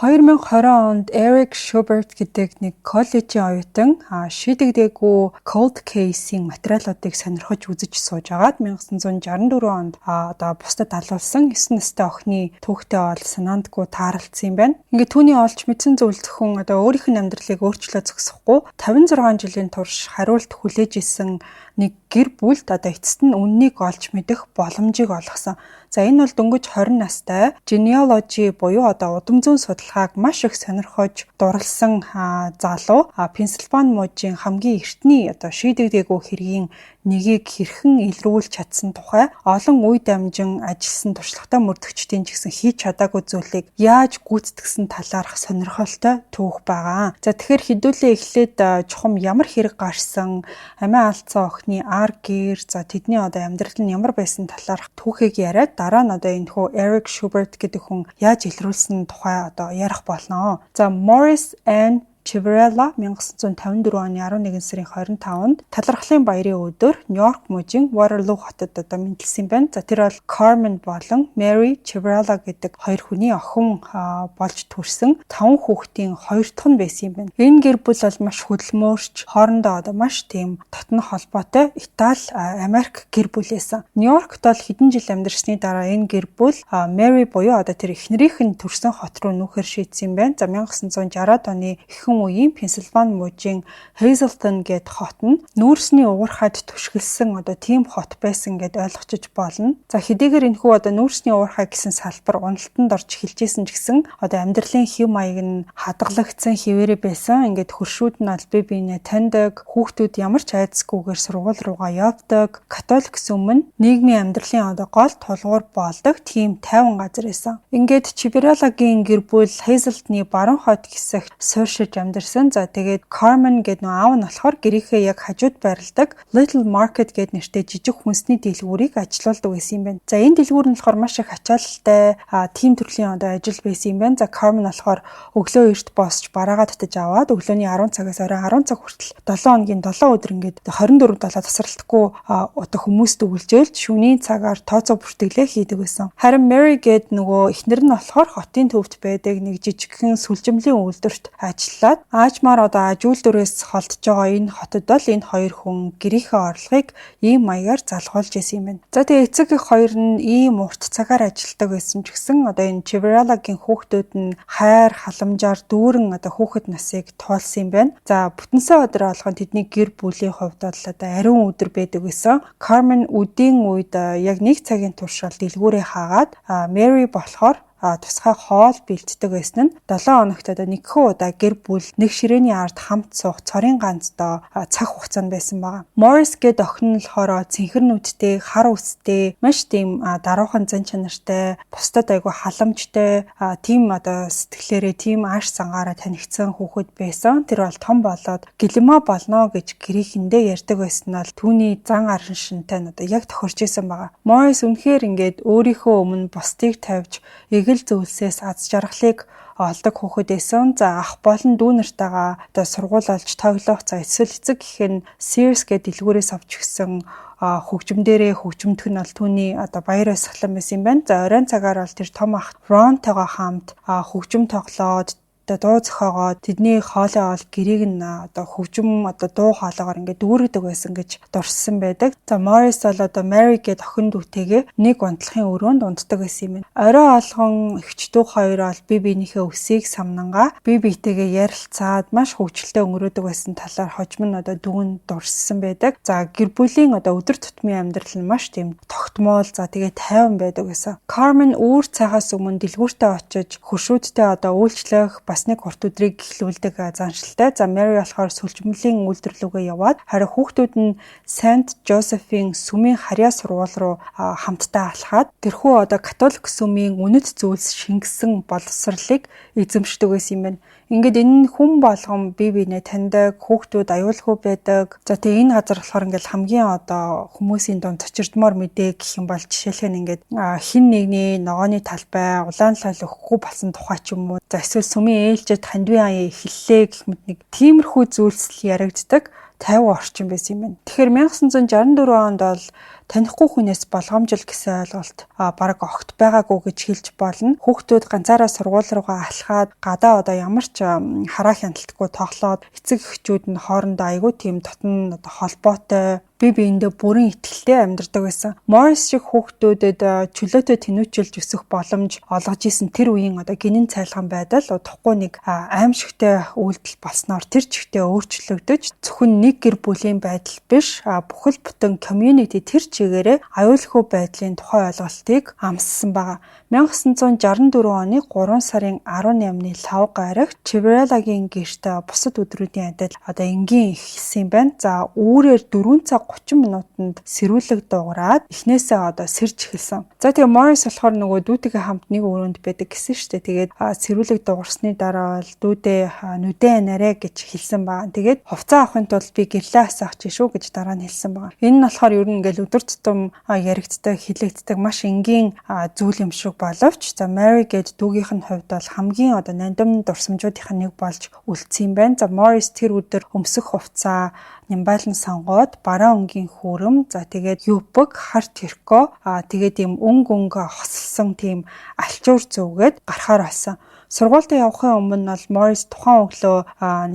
2020 онд Eric Schubert гэдэг нэг коллежийн оюутан шийдэгдээгүй cold case-ийн материалуудыг сонирхож үзэж сууж агаад 1964 онд одоо бусдад алуулсан 9 настай охины түүхтэй бол санаандгүй таарлцсан юм байна. Ингээд түүний олж мэдсэн зүйл зөвхөн одоо өөрийнх нь амьдралыг өөрчлөө зогсохгүй 56 жилийн турш хариулт хүлээж исэн нэг гэр бүлд одоо эцэст нь үннийг олж мэдэх боломжийг олгосон. За энэ бол дөнгөж 20 настай genealogy буюу одоо удам зүйн судалгааг маш их сонирхож дурлсан залуу Пенсильвани мужийн хамгийн эртний одоо шийдэгдээгүй хэргийн нэгийг хэрхэн илрүүлж чадсан тухай олон үе дамжин ажилласан туршлагатай мөрдөгчдийн ч гэсэн хийж чадаагүй зүйлийг яаж гүйцэтгсэн талаарх сонирхолтой түүх байгаа. За тэгэхээр хэдүүлээ эхлээд чухам ямар хэрэг гарсан, амиа алдсан охины ар гэр, за тэдний одоо амьдрал нь ямар байсан талаарх түүхийг яриад дараа нь одоо энэ хүү Eric Schubert гэдэг хүн яаж илрүүлсэн тухай одоо ярих болно. За Morris Ann Civarella 1954 оны 11 сарын 25-нд талархлын баярын өдөр Нью-Йорк мужийн Waterloo хотод одоо мэндэлсэн байна. За тэр бол Carmen болон Mary Civarella гэдэг хоёр хүний охин болж төрсэн 5 хүүхдийн хоёр дахь нь байсан юм байна. Энэ гэр бүл бол маш хөдөлмөрч, хоорондоо одоо маш тийм татна холбоотой Итали, Америк гэр бүл байсан. Нью-Йоркт бол хэдэн жил амьдарсны дараа энэ гэр бүл Mary буюу одоо тэр эхнэрийнх нь төрсэн хот руу нүүхээр шийдсэн юм байна. За 1960-ад оны үеийн Пенсильвани мужийн Hazelton гээд хот нь нүүрсний уурхайд түшгэлсэн одоо тийм хот байсан гэд ойлгочиж болно. За хэдийгээр энэхүү одоо нүүрсний уурхай гэсэн салбар уналтанд орж эхэлжсэн ч гэсэн одоо амьдралын хэв маяг нь хадгалагдсан хിവэрэ байсан. Ингээд хөршүүд нь аль бие биенээ таньдаг, хүүхдүүд ямар ч айдасгүйгээр сургууль руугаа явдаг, католик сүм нь нийгмийн амьдралын одоо гол тулгуур болдог тийм тайван газар байсан. Ингээд Civarella-гийн гэр бүл Hazelton-ы баруун хойд хэсэгт суурьшиж амьдарсан. За тэгээд Carmen гэдэг нөө аав нь болохоор гэрийнхээ яг хажууд байрладаг Little Market гэдэг нэртэй жижиг хүнсний дэлгүүрийг ажилуулдаг байсан юм байна. За энэ дэлгүүр нь болохоор маш их ачаалттай тийм төрлийн одоо ажил байсан юм байна. За Carmen болохоор өглөө эрт босч бараагаа татаж аваад өглөөний 10 цагаас оройн 10 цаг хүртэл 7 хоногийн 7 өдөр ингээд 24/7 тасралтгүй одоо хүмүүст өгүүлжээлж шөнийн цагаар тооцоо бүртгэлээ хийдэг байсан. Харин Mary гэдэг нөгөө эхнэр нь болохоор хотын төвд байдаг нэг жижигхэн сүлжимлийн үйлдвэрт ажиллаад аажмаар одоо ажүүлдвэрээс холдож байгаа энэ хотод бол энэ хоёр хүн гэрийнхээ орлогыг ийм маягаар залгуулж байсан юм байна. За тэгээ эцэг их хоёр нь ийм урт цагаар ажилладаг байсан ч гэсэн одоо энэ Civarella-гийн хүүхдүүд нь хайр халамжаар дүүрэн одоо хүүхэд насыг тоолсон юм байна. За бүтэнсэ өдөр болгон тэдний гэр бүлийн хувьд бол одоо ариун өдөр байдаг байсан. Carmen үдийн үед яг 1 цагийн туршид дэлгүүрээ хаагаад Mary болохоор тусгай хоол бэлддэг байсан нь 7 хоногт одоо нэгхэн удаа гэр бүл нэг ширээний ард хамт суух цорын ганцдоо цаг хугацаанд байсан байгаа. Morris гээд охин нь болохоор цэнхэр нүдтэй, хар үстэй, маш тийм даруухан зан чанартай, бусдад айгүй халамжтай, тийм одоо сэтгэлээрээ тийм ааш сангаараа танигдсан хүүхэд байсан. Тэр бол том болоод гэлэмаа болно гэж гэрийнхэндээ ярьдаг байсан нь бол түүний зан арын шинтэй нь одоо яг тохирч исэн байгаа. Morris үнэхээр ингээд өөрийнхөө өмнө бусдыг тавьж зөвлсээс аз жаргалыг олдог хүүхэд байсан. За ах болон дүү нартайгаа одоо сургууль олж тоглох, за эсвэл эцэг гэх нь Sears гэдэг дэлгүүрээс авч гисэн хөгжмөдөө хөгжмөдөх нь бол түүний одоо баяр баясгалан байсан юм байна. За оройн цагаар бол тэр том ах Ron-тойгоо хамт хөгжим тоглоод дуу зохиогоод тэдний хоолой ол гэрийг нь одоо хөгжим одоо дуу хоолоогоор ингээд дүүргэдэг байсан гэж дурссан байдаг. За Morris бол одоо Mary гээд охин дүүтэйгээ нэг унтлахын өрөөнд унтдаг байсан юм байна. Орой олгон эгчдүү хоёр бол бие биенийхээ өсийг самнангаа бие биетэйгээ ярилцаад маш хөвгчлөлтэй өнгөрөөдөг байсан талаар хожим нь одоо дүүн дурссан байдаг. За гэр бүлийн одоо өдөр тутмын амьдрал нь маш тийм тогтмол, за тэгээ тайван байдаг байсан. Carmen үүр цагаас өмнө дэлгүүртээ очиж хөршүүдтэй одоо үйлчлэх бас нэг урт өдрийг эхлүүлдэг заншилтай. За Mary болохоор сүлжмөлийн үйлдвэрлэлүүгээ яваад харин хүүхдүүд нь Saint Josephine сүмийн харьяа сургууль руу хамтдаа алхаад тэрхүү одоо католик сүмийн үнэт зүйлс шингэсэн боловсролыг эзэмшдэг байсан юм байна. Ингээд энэ хүн болгон бие биенээ таньдаг, хүүхдүүд аюулгүй байдаг. За тэгээ энэ газар болохоор ингээд хамгийн одоо хүмүүсийн дунд цочирдмоор мэдээ гэх юм бол жишээлх нь ингээд хин нэгний ногооны талбай, улаан лал өгөхгүй болсон тухай ч юм уу. За эсвэл сүмийн ээлжид хандвийн аяа эхэллээ гэх мэт нэг тиймэрхүү зүйлс яригддаг. 50 орчим байсан юм байна. Тэгэхээр 1964 онд бол танихгүй хүнээс болгоомжил гэсэн ойлголт бараг огт байгаагүй гэж хэлж болно. Хүүхдүүд ганцаараа сургууль руугаа алхаад гадаа ямар ч хараа хяналтгүй тоглоод эцэг эхчүүд нь хоорондоо айгүй тийм дотн холбоотой бие биендээ бүрэн итгэлтэй амьдардаг байсан. Morris шиг хүүхдүүдэд чөлөөтэй тэнүүчилж өсөх боломж олгож исэн тэр үеийн гинэн цайлган байдал удахгүй нэг аимшигтай үйлдэл болсноор тэр чигтээ өөрчлөгдөж зөвхөн нэг гэр бүлийн байдал биш бүхэл бүтэн community тэр чигээрээ аюулгүй байдлын тухай ойлголтыг амссан байгаа. 1964 оны 3 сарын 18-ны лав гарагт Chevrolet-гийн гэрт бусад өдрүүдийн адил энгийн ихсэн байна. За үүрээр 4 цаг 30 минутанд сэрүүлэг дуурайад эхнээсээ сэрж эхэлсэн. За тэгээ Morris болохоор нөгөө дүүтэйгээ хамт нэг өрөөнд байдаг гэсэн шүү дээ. Тэгээд сэрүүлэг дуурсны дараа бол дүүдээ нүдээ нарэ гэж хэлсэн байгаа. Тэгээд хувцас авахын тулд би гэрлээ асаах чи шүү гэж дараа нь хэлсэн байгаа. Энэ нь болохоор ер нь ингээл өдөр тутам яригддаг, хилэгддэг маш энгийн зүйл юм шиг боловч за Mary гээд дүүгийнх нь хувьд бол хамгийн нандин дурсамжуудынх нь нэг болж үлдсэн юм байна. За Morris тэр өдөр өмсөх хувцас нямбайлан сонгоод бараа өнгийн хүүрэм за тэгээд юпг хар тэрко тэгээд ийм өнгө хослсон тийм алчуур зүгээд гарахаар болсон. Сургуульд явахын өмнө бол Morris тухайн өглөө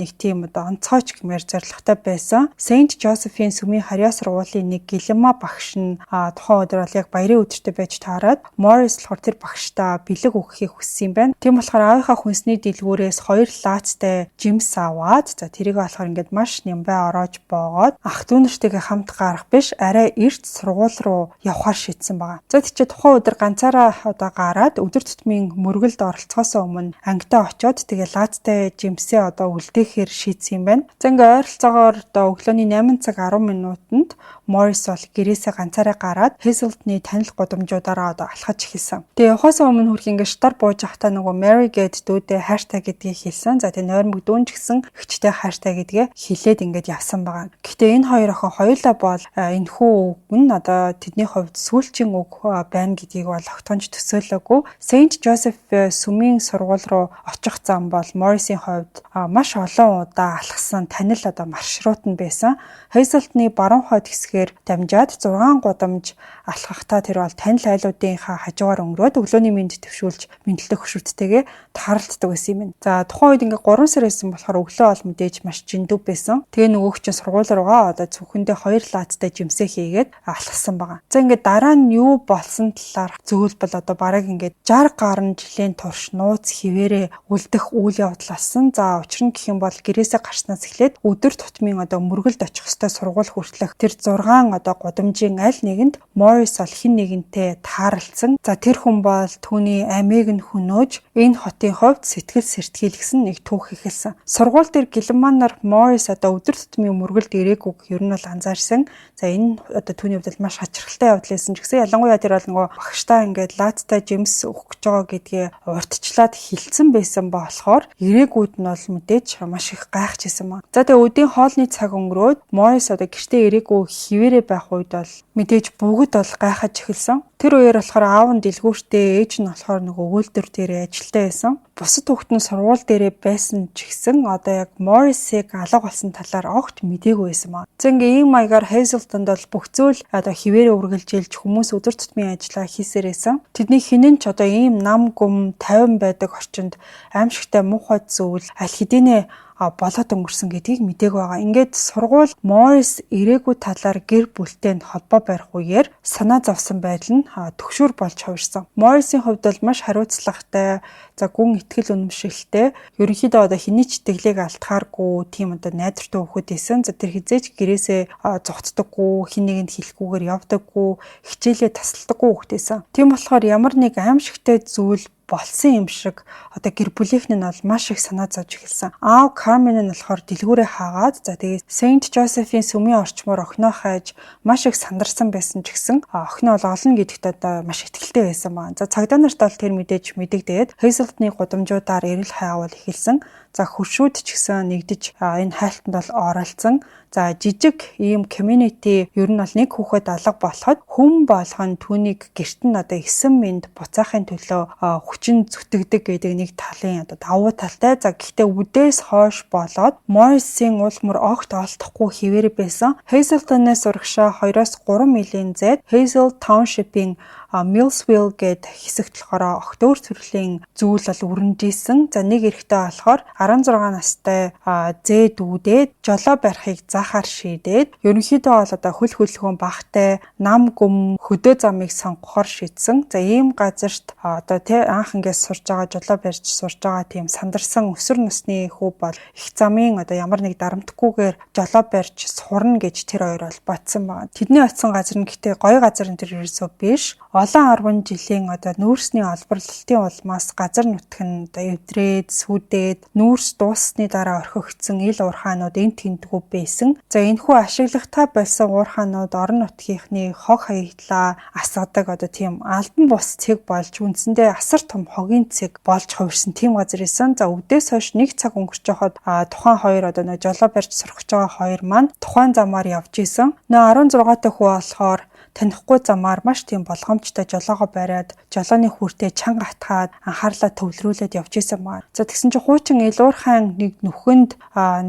нэг тийм онцгойч гэмээр зорилготой байсан. Saint Josephine сүмийн харьяа сургуулийн нэг гэлэмма багш нь тухайн өдөр бол яг баярын өдөртөө байж таарад Morris болохоор тэр багштаа бэлэг өгөхийг хүссэн юм байна. Тийм болохоор аавынхаа хүнсний дэлгүүрээс 2 лаацтай жимс аваад за тэрийг болохоор ингээд маш нямбай ороож боогоод ах дүү нартайгээ хамт гарах биш арай эрт сургууль руу явахаар шийдсэн байгаа. За тийч тухайн өдөр ганцаараа гараад өдөр тутмын мөргөлд оролцохоос өмнө ангитаа очиод тэгээ лаацтай жимсээ үлдээхээр шийдсэн юм байна. За ингээ ойролцоогоор өглөөний 8 цаг 10 минутанд Morris бол гэрээсээ ганцаараа гараад Hazeltны танил гудамжуудаараа алхаж эхэлсэн. Тэгээ явахаас өмнө хүрх ингээ штар бууж ахтаа нөгөө Mary гээд дүүдээ хаштаг гэдгийг хэлсэн. За тэгээ нойрмог дүүн ч гэсэн ихчтэй хаштаг гэдгээ хэлээд ингээд явсан байгаа. Гэхдээ энэ хоёр охин хоёулаа бол энэхүү үг нь тэдний хувьд сүүлчийн үг байна гэдгийг бол огтхонч төсөөлөөгүй. Saint Joseph сүмийн сургууль руу очих зам бол Morris-ийн хувьд маш олон удаа алхсан танил маршрут нь байсан. Hazeltны баруун хойд хэсгээр дамжаад 6 гудамж алхахдаа тэр бол танил айлуудынхаа хажуугаар өнгөрөөд өглөөний мэнд төвшүүлж мэдлэг хөшүүттэйгээ тааралддаг байсан юм. За тухайн үед ингээ 3 сар байсан болохоор өглөө бол мэдээж маш жиндүү байсан. Тэгээ нөгөөх чинь сургууль руугаа зөвхөндөө 2 лаацтай жимсээ хийгээд алхсан байгаа. За ингээ дараа нь юу болсон талаар зөвлбөл бараг ингээ 60 гаруй жилийн турш нууц хിവэрэ үлдэх үйл явдал болсон. За учир нь гэх юм бол гэрээсээ гарснаас эхлээд өдөр тутмын мөргөлд очих ёстой сургууль хүртэлх тэр 6 гудамжийн аль нэгэнд Morris бол хэн нэгэнтэй тааралцсан. За тэр хүн бол түүний амийг нь хөнөөж энэ хотын хувьд сэтгэл сэртгийлгсэн нэг түүх эхэлсэн. Сургууль дээр гэлэмманаар Morris өдөр тутмын мөргөлд ирээгүйг ер нь бол анзаарсан. За энэ түүний хувьд маш хачирхалтай явдал байсан ч гэсэн ялангуяа тэр бол нөгөө багштаа ингээд лаацтай жимс өгөх гэж байгаа гэдгээ урдчлаад хилцэн байсан болохоор ирээгүйд нь бол мэдээж маш их гайхажсэн байна. За тэгээ өдийн хоолны цаг өнгөрөөд Morris гэртээ ирээгүй хിവэрэ байх үед бол мэдээж бүгд бол гайхаж эхэлсэн. Тэр үеэр болохоор аав нь дэлгүүртээ, ээж нь болохоор нөгөө үйлдвэр дээрээ ажилтаа байсан. Бусад хүүхэд нь сургууль дээрээ байсан ч гэсэн яг Morris-ийг алга болсон талаар огт мдээгүй байсан маа. За ингээ ийм маягаар Hazeltond бол бүх зүйл хിവэрэ үргэлжилж хүмүүс өдөр тутмын ажиллаа хийсээр байсан. Тэдний хинэн ч ийм нам гүм 50 байдаг орчинд аимшигтай муухай зүйл аль хэдийнэ болоод өнгөрсөн гэдгийг мэдээг байгаа. Ингээд сургууль Morris ирээгүй талаар гэр бүлтэй холбоо барих үеэр санаа зовсон байдал нь төгшүүр болж хувирсан. Morris-ийн хувьд бол маш хариуцлагатай, гүн итгэл үнэмшилтэй, ерөнхийдөө хэний ч итгэлийг алдахааргүй тийм найдвартай хүүхэд байсан. Тэр хизээч гэрээсээ зугтдаггүй, хэн нэгэнд хэлэхгүйгээр явдаггүй, хичээлээ тасалдаггүй хүүхэд байсан. Тийм болохоор ямар нэг аимшигтай зүйл болсон юм шиг гэр бүлийнх нь бол маш их санаа зовж эхэлсэн. Аав Carmen нь болохоор дэлгүүрээ хаагаад тэгээ Saint Josephine сүмийн орчмоор охиноо хайж маш их сандарсан байсан ч гэсэн охиноо бол олно гэдэгт маш итгэлтэй байсан байна. За цагдаа нарт бол тэр мэдээж мэдэгдээд Hazeltны гудамжуудаар эрэл хайвал эхэлсэн. За хөршүүд ч гэсэн нэгдэж энэ хайлтанд бол оролцсон. За жижиг ийм community ер нь бол нэг хүүхэд алга болоход хүн болгон түүнийг гэрт нь одоо 9 минут буцаахын төлөө хүчин зүтгэдэг гэдэг нэг талын одоо давуу талтай. За гэхдээ үдээс хойш болоод Morris-ийн уул мөр огт олдохгүй хിവэр байсан. Hazelton-аас урагшаа 2-3 милийн зайд Hazel Township-ийн Millsville гээд хэсэгт болохоор октябрь төрлийн зүйл бол өрнөжсэн. За нэг эрэгтэй болохоор 16 настай зээд үүдээд жолоо барихыг заахаар шийдээд ерөнхийдөө бол одоо хөл хөдөлгөөн багтай нам гүм хөдөө замыг сонгохоор шийдсэн. За ийм газарт одоо анх ингээс сурж байгаа жолоо барьж сурж байгаа тийм сандарсан өсвөр насны хүү бол их замын одоо ямар нэг дарамтгүйгээр жолоо барьж сурна гэж тэр хоёр бол бодсон байна. Тэдний очисон газар нь гэхдээ гоё газар нь тэр ерөөсөө биш. Олон 10 жилийн одоо нүүрсний олборлолтын улмаас газар нутг нь одоо эвдрээд, сүдээд, нүүрс дууссаны дараа орхигдсон ил уурхаанууд энд тэмдгүү байсан. За энэхүү ашиглагтай болсон уурхаанууд орон нутгийнхны хог хаягдлаа асгадаг одоо тийм алдан бус цэг болж үндсэндээ асар том хогийн цэг болж хувирсан тийм газар исэн. За өвдөөс хойш 1 цаг өнгөрч байхад тухайн хоёр одоо нэг жолоо барьж сурах гэж байгаа хоёр маань тухайн замаар явж исэн. Нөө 16 дахь хүү болохоор танихгүй замаар маш тийм болгоомжтой жолоогоо бариад жолооны хүртээ чанга атгаад анхаарлаа төвлөрүүлээд явж исэн маа. За тэгсэн чинь хуучин Элуурхайн нэг нүхэнд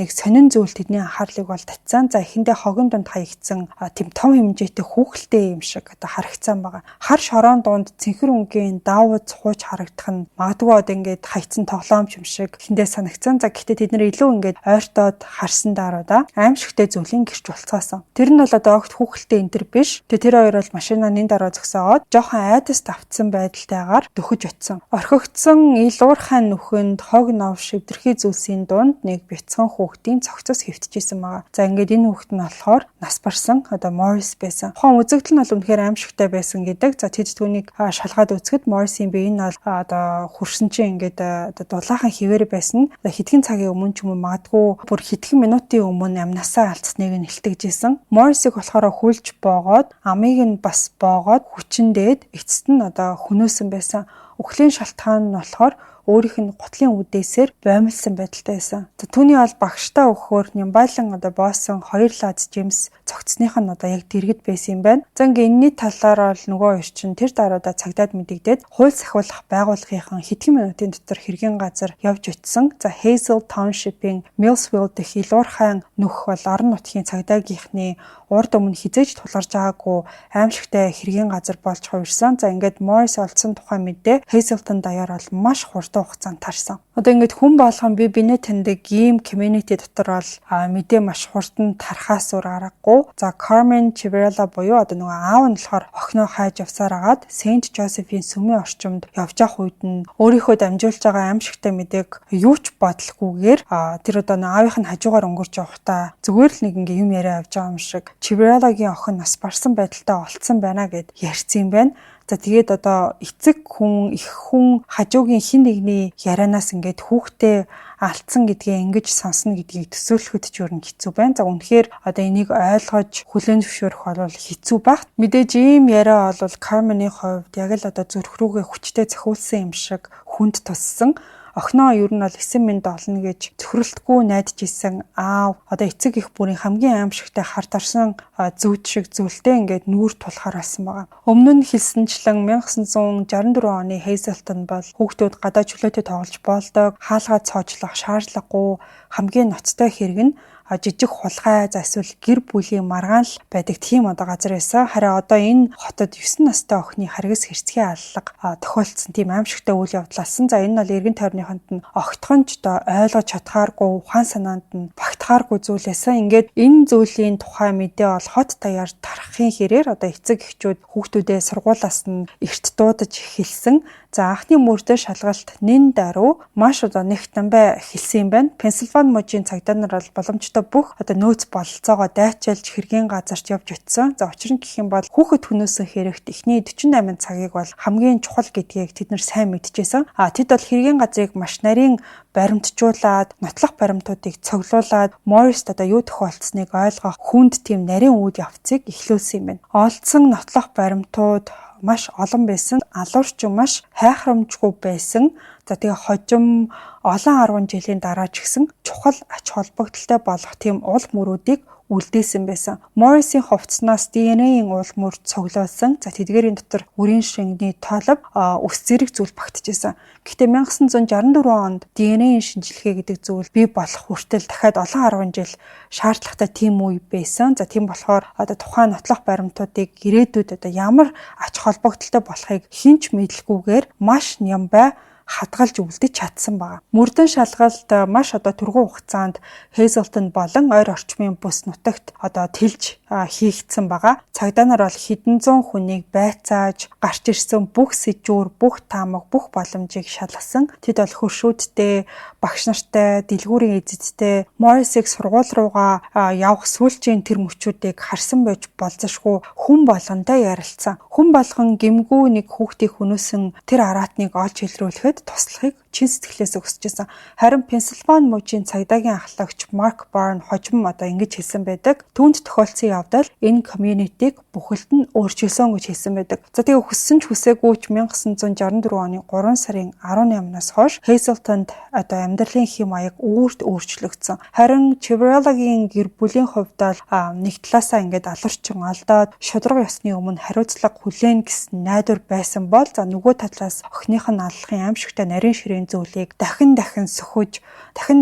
нэг сонин зүйл тэдний анхаарлыг бол татсан. За эхэндээ хогийн дунд хаягдсан тийм том хэмжээтэй хүүхэлтэй юм шиг одоо харагдсан байгаа. Хар шороон дунд цэнхэр өнгийн даавууд хууч харагдах нь магадгүй одоо ингээд хаягдсан тоглоомч юм шиг эхэндээ санагдсан. За гэхдээ тэд нэр илүү ингээд ойртоод харсан даруйда аимшигтэй зүйлийн гэрч болцоосон. Тэр нь бол одоо огт хүүхэлтэй энэ төр биш. Тэр хоёр бол машинаа нин дараа зогсоогоод жоохон айдас давтсан байдалтайгаар дөхөж очсон. Орхигдсон Элуурхайн нүхэнд хог нов шивдэрхий зүйлсийн дунд нэг бяцхан хүүхдийн цогцос хэвтчихсэн байгаа. За ингээд энэ хүүхэд нь болохоор нас барсан одоо Morris байсан. Хон үзэгдэл нь бол үнэхээр аимшигтай байсан гэдэг. За тэд түүнийг шалгаад үзэхэд Morris-ийн бие нь бол одоо хөрсөн чинь ингээд одоо дулаахан хിവэр байсан. Хэдхэн цагийн өмнө ч юм уу магадгүй бүр хэдхэн минутын өмнө амнасаа алдсныг нь илтгэжсэн. Morris-ийг болохоор хүлж боогоод амийг нь бас боогоод хүчндээд эцэст нь одоо хөнөөсөн байсан. Үхлийн шалтгаан нь болохоор өөрийнх нь гутлын үдээсээр боомлсон байдалтай байсан. Түүний бол багштай өгөхөөр Нямбайлан одоо боосон хоёр лаз Джеймс цогцсных нь одоо яг дэргэд байсан юм байна. За ингээ энэний талаар бол нөгөө хоёр чинь тэр даруйда цагдаад мэдэгдээд хууль сахиулах байгууллагынхан хэдхэн минутын дотор хэргийн газар явж очисон. За Hazel Township-ийн Millsville дэх Элуурхайн нүх бол орон нутгийн цагдаагийнхны урд өмнө хизээж тулгарч байгаагүй аимшигтай хэргийн газар болж хувирсан. За ингээд Morris олдсон тухай мэдээ Hazelton даяар бол маш хурдан хугацаанд тарсан. Одоо ингээд хүн болгон бинээ таньдаг ийм community дотор бол мэдээ маш хурдан тархаас өөр аргагүй. За Carmen Chivrella буюу одоо нөгөө аав нь болохоор охиноо хайж явсаар агаад Saint Joseph-ийн сүмийн орчимд явж явах үед нь өөрийнхөө дамжуулж байгаа аимшигтай мэдээг юу ч бодлохгүйгээр тэр одоо аавынх нь хажуугаар өнгөрч явахдаа зүгээр л нэг ингээ юм яриа авч байгаа юм шиг Chivrella-гийн охин нас барсан байдалтай олцсон байна гэд ярьсан юм байна. За тэгээд одоо эцэг хүн, их хүн хажуугийн хин нэгний ярианаас ингээд хүүхдээ алдсан гэдгээ ингэж сонсно гэдгийг төсөөлөхөд ч өөр нь хэцүү байна. За үнэхээр одоо энийг ойлгож хүлээн зөвшөөрөх бол хэцүү баг. Мэдээж ийм яриа бол Carmen-ийн хувьд яг л одоо зүрх рүүгээ хүчтэй зохиулсан юм шиг хүнд туссан. Охиноо ер нь бол 9 минут олно гэж цөхрөлтгүй найдаж исэн аав одоо эцэг их бүрийн хамгийн аимшигтай хард орсон зүйд шиг зүйлтэй ингээд нүүр тулахаар болсон байгаа. Өмнө нь хэлсэнчлэн 1964 оны Hazelton бол хүүхдүүд гадаа чөлөөтэй тоглож болдог, хаалгаа цоочлох шаардлагагүй хамгийн ноцтой хэрэг нь жижиг хулгай за эсвэл гэр бүлийн маргаанал байдаг тийм одоо газар байсан. Харин одоо энэ хотод 9 настай охины харгас хэрцгий аллага тохиолдсон тийм аимшигтай үйл явдлалсан. За энэ нь бол эргэн тойрныхонд нь огтхонч одоо ойлгож чадхааргүй ухаан санаанд нь багтахааргүй зүйл байсан. Ингээд энэ зүйлийн тухай мэдээ бол хот даяар тархахын хэрээр одоо эцэг эхчүүд хүүхдүүдээ сургуулиас нь эрт дуудаж эхэлсэн. За анхны мөрдөө шалгалт нэн даруй маш одоо нэг тамбай эхэлсэн юм байна. Пенсильвани мужийн цагдаа нар бол боломжтой бүх одоо нөөц бололцоогоо дайчилж хэргийн газарт явж очисон. За учир нь гэх юм бол хүүхэд хөнөөсөн хэрэгт эхний 48 цагийг бол хамгийн чухал гэдгийг тэд нар сайн мэдчихсэн. Тэд бол хэргийн газрыг маш нарийн баримтжуулаад, нотлох баримтуудыг цоглуулад, Morris одоо юу тохиолдсныг ойлгох хүнд тийм нарийн үйл явцыг эхлүүлсэн юм байна. Олдсон нотлох баримтууд маш олон байсан. Алуурч маш хайхрамжгүй байсан. За тэгээ хожим олон 10 жилийн дараа ч гэсэн чухал ач холбогдолтой болох тийм уул мөрүүдийг үлдээсэн байсан. Morris-ийн хувцснаас DNA-ийн уул мөр цуглуулсан. За тэдгээрийн дотор үрийн шингэний тоолов өс зэрэг зүйл багтжсэн. Гэхдээ 1964 онд DNA-ийн шинжилгээ гэдэг зүйл бий болох хүртэл дахиад олон 10 жил шаардлагатай тийм үе байсан. За тийм болохоор тухайн нотлох баримтуудыг ирээдүйд ямар ач холбогдолтой болохыг хинч мэдлгүйгээр маш нямбай хадгалж үлдэж чадсан байна. Мөрдөн шалгалт маш түргэн хугацаанд Hazelton болон ойр орчмын бүс нутагт тэлж хийгдсэн байгаа. Цагдаа нар бол хэдэн зуун хүнийг байцааж, гарч ирсэн бүх сэжүүр, бүх таамаг, бүх боломжийг шалгасан. Тэд бол хөршүүдтэй, багш нартай, дэлгүүрийн эзэдтэй, Morris-ийг сургууль руугаа явах сүүлчийн тэр мөчүүдийг харсан байж болзошгүй хүн болгонтой ярилцсан. Хүн болгон гэмгүй нэг хүүхдийг хөнөөсөн тэр араатныг олж илрүүлэхэд туслахыг чин сэтгэлээс өгсөжсэн. Харин Пенсильвани мужийн цагдаагийн ахлагч Марк Барн хожим ингэж хэлсэн байдаг. Түүнд тохиолдсон явдал энэ community-г бүхэлд нь өөрчилсөн гэж хэлсэн байдаг. За тэгээ хүссэн ч хүсээгүй ч 1964 оны 3 сарын 18-наас хойш Hazelton-д амьдралын хэм маяг өөрт өөрчлөгдсөн. Харин Chivrella-гийн гэр бүлийн хувьд бол нэг талаасаа алуурчин алдаад шударга ёсны өмнө хариуцлага хүлээн гэсэн найдвар байсан бол нөгөө талаас охиных нь аллахын аимшигтай нарийн ширээ зүйлийг дахин сөхөж дахин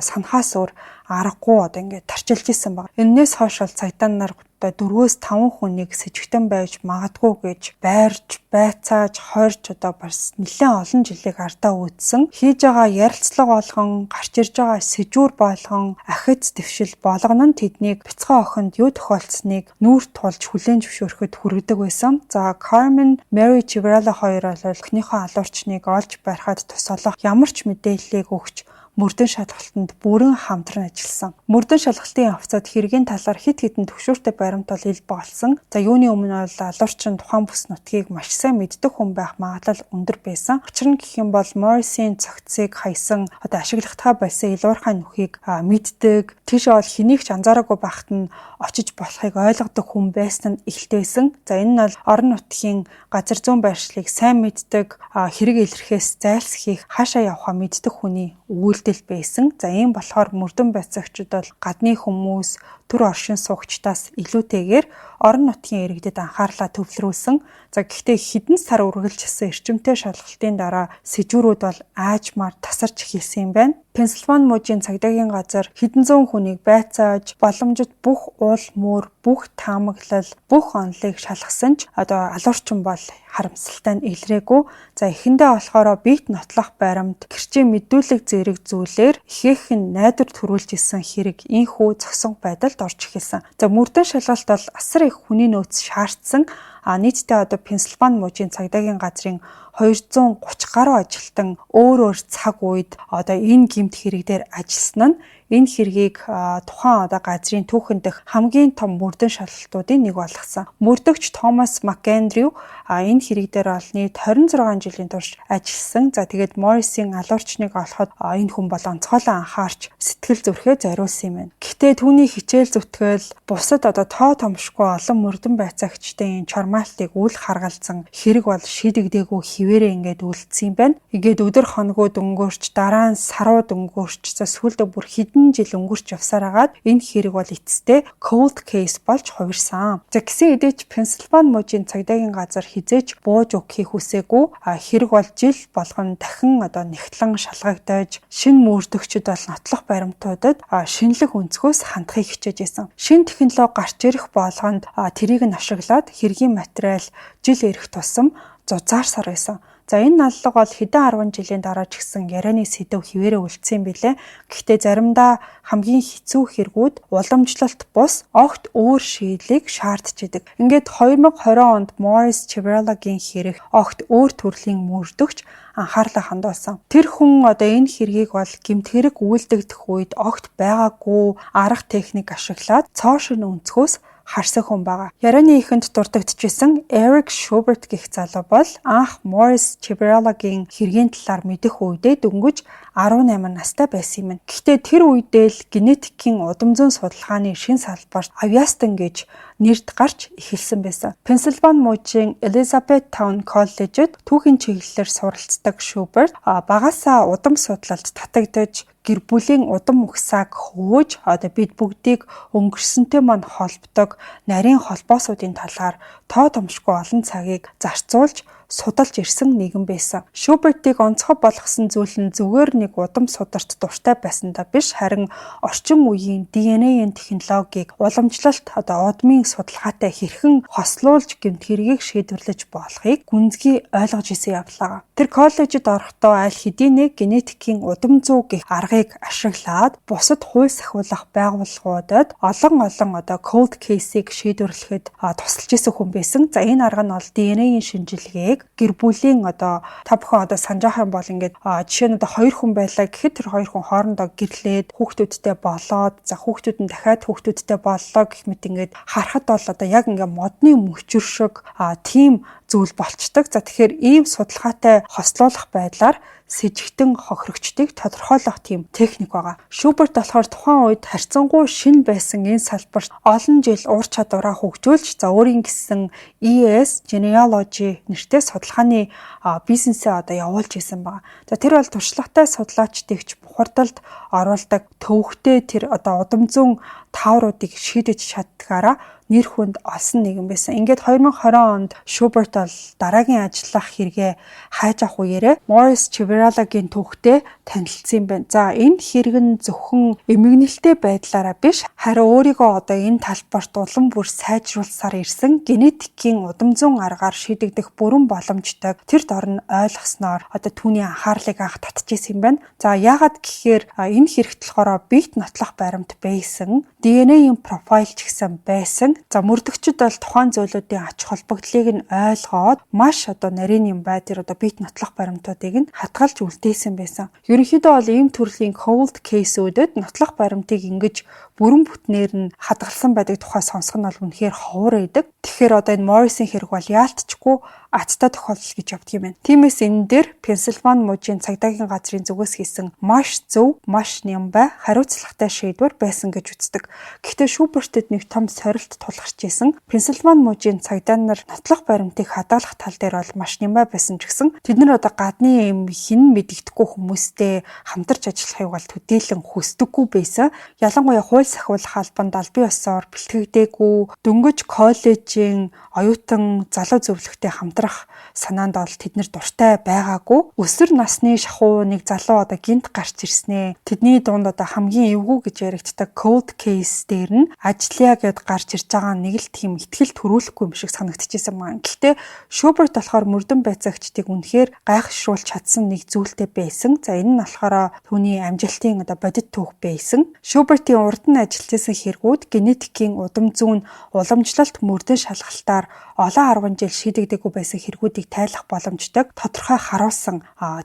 санахаас өөр аргагүй тарчилж исэн баг. Эннээс хойш бол цагдаа нар 4-5 хүнийг сэжигтэн байж магадгүй гэж байрж, байцааж, хойрч бас нэлээд олон жилиг ардаа үүдсэн. Хийж байгаа ярилцлага болгон, гарч ирж байгаа сэжүүр болгон, ахиц дэвшил болгоно нь тэднийг бяцхан охинд юу тохиолдсныг нүүр тулж хүлээн зөвшөөрөхөд хүргэдэг байсан. За Carmen Mary Chivrella хоёр бол охиныхоо алуурчныг олж барихад тусалах ямар ч мэдээллийг өгч мөрдөн шалгалтанд бүрэн хамтран ажилласан. Мөрдөн шалгалтын явцад хэргийн талаар хит хитэн төгшөөртэй баримт бол ил болсон. За юуны өмнө бол алуурчин тухайн бүс нутгийг маш сайн мэддэг хүн байх магадлал өндөр байсан. Учир нь гэх юм бол Morris-ийн цогцыг хаясан ашиглахтаа байсан илуурхай нүхийг мэддэг. Тийш бол хэнийг ч анзаараагүй байхад нь очиж болохыг ойлгодог хүн байсан нь ихтэйсэн. За энэ нь бол орон нутгийн газар зүүн байршлыг сайн мэддэг, хэрэг илэрхээс зайлсхийх, хаашаа явахаа мэддэг хүний үйлдэл байсан. За ийм болохоор мөрдөн байцаагчид бол гадны хүмүүс, төр оршин суугчдаас илүүтэйгээр орон нутгийн иргэдэд анхаарлаа төвлөрүүлсэн. За гэхдээ хэдэн сар үргэлжилсэн эрчимтэй шалгалтын дараа сэжүүрүүд бол аажмаар тасарч эхэлсэн юм байна. Пенсильвани мужийн цагдаагийн газар хэдэн зуун хүнийг байцааж, боломжит бүх уул мөр, бүх таамаглал, бүх онолыг шалгасан ч алуурчин бол харамсалтай нь илрээгүй. За эхэндээ болохоор бит нотлох баримт, гэрчийн мэдүүлэг зэрэг зүйлээр ихээхэн найдвар төрүүлж исэн хэрэг инхүү зогсон байдалд орж эхэлсэн. За мөрдөн шалгалт бол асар их хүний нөөц шаардсан. Нийтдээ Пенсильвани мужийн цагдаагийн газрын 230 гаруй ажилтан өөр цаг үед энэ гэмт хэрэг дээр ажилласан нь энэ хэргийг тухайн газрын түүхэн дэх хамгийн том мөрдөн шалгалтуудын нэг болгосон. Мөрдөгч Томас Макэндрю энэ хэрэг дээр бол нийт 26 жилийн турш ажилласан. За тэгээд Morris-ийн алуурчныг олоход энэ хүн бол онцгойлон анхаарч сэтгэл зүрхээ зориулсан юм байна. Гэхдээ түүний хичээл зүтгэл бусад тоо томшгүй олон мөрдөн байцаагчдын чормаалтыг үл харгалзан хэрэг бол шийдэгдээгүй хിവэрээ үлдсэн юм байна. Ингээд өдөр хоногуд өнгөрч, дараа нь сарууд өнгөрч, сүүлдээ бүр хэдэн жил өнгөрч явсаар агаад энэ хэрэг бол эцэстээ cold case болж хувирсан. За гэсэн хэдий ч Пенсильвани мужийн цагдаагийн газар хизээж бууж өгөхийг хүсээгүй. Хэрэг бол жил болгон дахин нэгтлэн шалгагдаж, шинэ мөрдөгчд бол нотлох баримтуудад шинэлэг өнцгөөс хандахыг хичээж исэн. Шинэ технологи гарч ирэх болгонд тэрийг нь ашиглаад хэргийн материал жил ирэх тусам зузаарсаар байсан. За энэ наллага бол хэдэн 10 жилийн дараа ч гэсэн ярианы сэдв хിവэрээ үлдсэн юм билээ. Гэхдээ заримдаа хамгийн хэцүү хэрэгүүд уламжлалт бус огт өөр шийдлийг шаардж идэг. Ингээд 2020 онд Morris Chivrella-гийн хэрэг огт өөр төрлийн мөрдөгч анхаарлаа хандуулсан. Тэр хүн энэ хэргийг бол гэмт хэрэг үйлдэгдэх үед огт байгаагүй арга техник ашиглаад цоо шин өнцгөөс харсан хүн байгаа. Ярианы ихэнд дурддагчсэн Eric Schubert гэх залуу бол анх Morris Civarelli-гийн хэргийн талаар мэдэх үедээ дөнгөж 18 настай байсан юм. Гэхдээ тэр үедээ л генетикийн удам зүйн судалгааны шин салбарт Aviaston гэж нэрд гарч эхэлсэн байсан. Пенсильвани мужийн Elizabethtown коллежид түүхийн чиглэлээр суралцдаг Schubert багасаа удам судлалд татагдж гэр бүлийн удам угсааг хөөж бид бүгдийг өнгөрсөнтэй мань холбдог нарийн холбоосуудын талаар тоо томшгүй олон цагийг зарцуулж судалж ирсэн нэгэн байсан. Schubert-ийг онцгой болгосон зүйл нь зүгээр нэг удам сударт дуртай байсандаа биш, харин орчин үеийн DNA-ийн технологиг уламжлалт удмын судалгаатай хэрхэн хослуулж гэмт хэргийг шийдвэрлэж болохыг гүнзгий ойлгож исэн явлаа. Тэр коллежид орохдоо аль хэдийнэ генетикийн удам зүй гэх аргыг ашиглаад бусад хууль сахиулах байгууллагуудад олон cold case-ийг шийдвэрлэхэд тусалж исэн хүн байсан. За энэ арга нь бол DNA-ийн шинжилгээг гэр бүлийн та бүхэн санаж байгаа юм бол ингээд жишээ нь хоёр хүн байлаа гэхэд тэр хоёр хүн хоорондоо гэрлээд хүүхдүүдтэй болоод хүүхдүүд нь дахиад хүүхдүүдтэй боллоо гэх мэт ингээд харахад бол яг ингээд модны мөчөр шиг тийм зүйл болчдөг. За тэгэхээр ийм судалгаатай хослуулах байдлаар сэжигтэн хохирогчдыг тодорхойлох тийм техник байгаа. Schubert болохоор тухайн үед харьцангуй шин байсан энэ салбарт олон жил ур чадвараа хөгжүүлж өөрийн гэсэн ES Genealogy нэртэй судалгааны бизнесээ явуулж исэн байна. За тэр бол туршлагатай судлаачдыгч бухардалд оруулдаг төвөгтэй тэр удам зүүн таавруудыг шийдэж чаддгаараа нэр хүнд олсон нэгэн байсан. Ингээд 2020 онд Schubert бол дараагийн ажиллах хэрэгээ хайж авах үеэрээ Morris Civarelli-гийн түүхтэй танилцсан юм байна. За энэ хэрэг нь зөвхөн эмгэнэлтэй байдлаараа биш, харин өөрийгөө энэ талбарт улам бүр сайжруулсаар ирсэн генетикийн удам зүйн аргаар шийдэгдэх бүрэн боломжтойг тэр дор нь ойлгосноор түүний анхаарлыг анх татчихсан юм байна. За яагаад гэхээр энэ хэрэгт болохоор биет нотлох баримт байсан, DNA-ийн профайл ч гэсэн байсан. За мөрдөгчд бол тухайн зүйлүүдийн ач холбогдлыг нь ойлгоод маш нарийн юм бай тэр биет нотлох баримтуудыг нь хадгалж үлдээсэн байсан. Ерөнхийдөө бол ийм төрлийн cold case-үүдэд нотлох баримтыг ингэж бүрэн бүтнээр нь хадгалсан байдаг тухай сонсох нь бол үнэхээр ховор байдаг. Тэгэхээр энэ Morris-ийн хэрэг бол яалтчгүй аттай тохиолдол гэж явдаг юм байна. Тиймээс энэ дээр Пенсильвани мужийн цагдаагийн газрын зүгээс хийсэн маш зөв, маш нямбай, хариуцлагатай шийдвэр байсан гэж үздэг. Гэхдээ Schubert-д нэг том сорилт тулгарч исэн. Пенсильвани мужийн цагдаа нар нотлох баримтыг хадгалах тал дээр бол маш нямбай байсан ч гэсэн тэд нар гадны юм хэн мэдэгдэхгүй хүмүүстэй хамтарч ажиллахыг бол төдийлөн хүсдэггүй байсан. Ялангуяа хууль сахиулах албанд албан ёсоор бэлтгэгдээгүй дөнгөж коллежийн оюутан залуу зөвлөгтэй хамтрах санаанд бол тэд нар дуртай байгаагүй. Өсвөр насны шахуу нэг залуу гинт гарч ирснээ. Тэдний дунд хамгийн эвгүй гэж яригддаг cold case дээр нь ажиллая гэд гарч ирж байгаа нэг л тийм ихтгэл төрүүлэхгүй юм шиг санагдчихсан маань. Гэхдээ Schubert болохоор мөрдөн байцаагчдыг үнэхээр гайхшруулж чадсан нэг зүйлтэй байсан. За энэ нь болохоор түүний амжилтын бодит түүх байсан. Schubert-ийн урд нь ажиллаж байсан хэрэгүүд генетикийн удам зүүн уламжлалт мөрдөн шалгалтаар олон 10 жил шийдэгдээгүй байсан хэрэгүүдийг тайлах боломжтой тодорхой харуулсан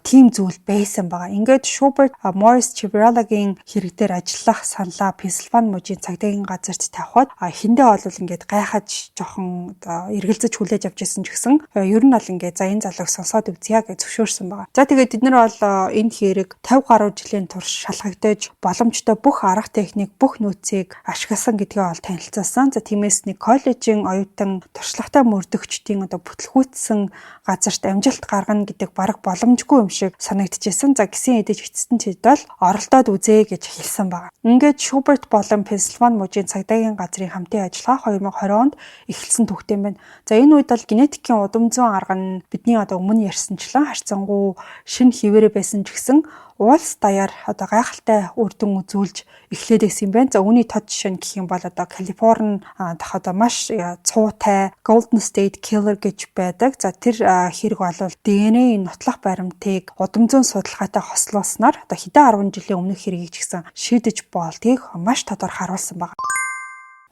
тийм зүйл байсан байгаа. Ингээд Schubert Morris Civarelli-гийн хэрэг дээр ажиллах саналаа Пенсильвани мужийн цагдаагийн газарт тавихад эхэндээ бол ингээд гайхаж жоохон эргэлзэж хүлээж авч ирсэн ч гэсэн ер нь бол ингээд за энэ залууг сонсоод үзье гэж зөвшөөрсөн байгаа. За тэгээд бид нар бол энэ хэрэг 50 гаруй жилийн турш шалгагдаж боломжтой бүх арга техник, бүх нөөцийг ашигласан гэдгээ бол танилцуулсан. За тиймээс нэг коллежийн оюутан туршлагатай мөрдөгчдийн бүтлгүүцсэн газарт амжилт гаргана гэдэг бараг боломжгүй юм шиг санагдчихсэн. За гисэн эдэж эцэстэн тэд бол оролдоод үзье гэж хэлсэн байгаа. Ингээд Schubert болон Пенсильвани мужийн цагдаагийн газрын хамтын ажиллагаа 2020 онд эхэлсэн түүхтэй юм байна. За энэ үед бол генетикийн удам зүйн арга нь бидний өмнө ярьсанчлан харьцангуй шинэ хിവэрэ байсан ч гэсэн уулс даяар гайхалтай үр дүн үзүүлж эхлээд байсан юм байна. За үүний тод жишээ нь гэх юм бол Калифорни дахь маш цуутай Golden State Killer гэж байдаг. За тэр хэрэг бол DNA-ийн нотлох баримтыг удам зүйн судалгаатай хослуулснаар хэдэн 10 жилийн өмнөх хэргийг ч гэсэн шийдэж болдгийг маш тодор харуулсан байна.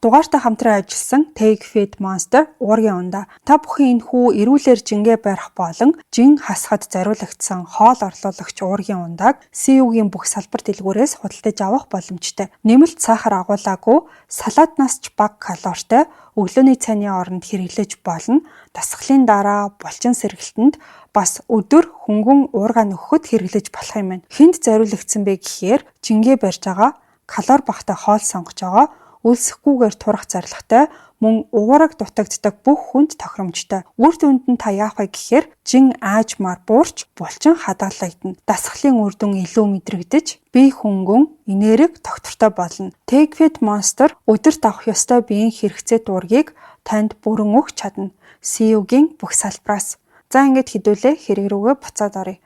дугаартаа хамтран ажилласан Take Feed Monster уургийн ундаа та бүхэн энэхүү эрүүлэр жингээ барих болон жин хасахад зориулагдсан хоол орлуулагч уургийн ундааг CU-гийн бүх салбар дэлгүүрээс худалдаж авах боломжтой. Нэмэлт сахар агуулаагүй, салаатнаас ч бага калоритой өглөөний цайны оронд хэрэглэж болно. Дасгалын дараа булчин сэргэлтэнд бас өдөр хөнгөн уургаа нөхөхөд хэрэглэж болох юм байна. Хинд зориулагдсан бэ гэхээр жингээ барьж байгаа, калори багатай хоол сонгож байгаа, өлсөхгүйгээр турах зорилготой, мөн угаараг дутагддаг бүх хүнд тохиромжтой. Үр дүнд нь та яах вэ гэхээр жин аажмаар буурч булчин хадгалагдана. Дасгалын үр дүн илүү мэдрэгдэж, бие хөнгөн, энерги тогтвортой болно. Take Feed Monster өдөрт авах ёстой биеийн хэрэгцээ дургийг танд бүрэн өгч чадна. CU-гийн бүх салбраас. За ингээд хэдүүлээ хэрэг рүүгээ буцаад оръё.